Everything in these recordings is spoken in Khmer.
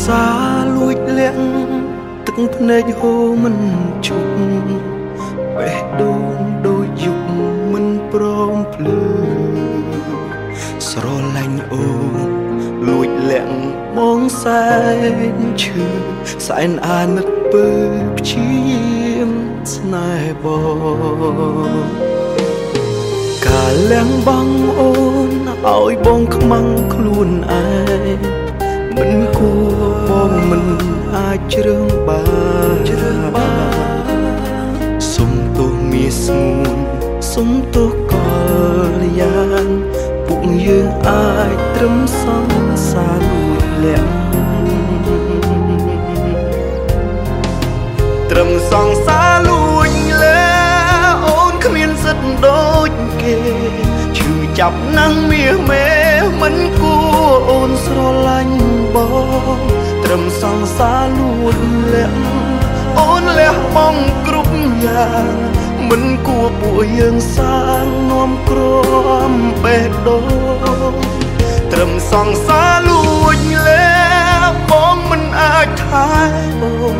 សាលួចលាក់ទឹកភ្នែកហូរមិនជប់បេះដូងដូចយុគមិនព្រមភ្លឺស្រឡាញ់អូនលួចលាក់បងសែនឈឺសែនអាណិតពើព្យាយាមស្នេហ៍បងកាលលះបង់អូនឲ្យបងខ្មាំងខ្លួនឯងមិនគួរបងមិនអាចជ្រើសបានសុំទោសមាសស្ងួនសុំទោសកលយានពួកយើងអាចត្រឹមសង្សារលួចលាក់ត្រឹមសង្សារលួចលាក់អូនគ្មានសិទ្ធិដូចគេឈឺចាប់ណាស់មាសមេមិនគួរអូនស្រឡាញ់បងត្រឹមសង្សារលួចលាក់អូនលះបង់គ្រប់យ៉ាងមិនគួរពួកយើងសាងនាំក្រមបេះដូងត្រឹមសង្សារលួចលាក់បងមិនអាចថែអូន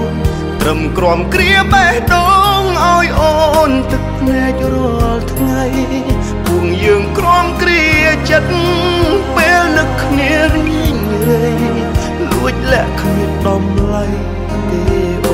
ត្រឹមក្រមគ្រាបេះដូងឲ្យអូនទឹកភ្នែករាល់ថ្ងៃពួកយើងក្រមគ្រាចិត្តពេលនឹកគ្នារីងរៃលួចលាក់គ្មានតម្លៃទេ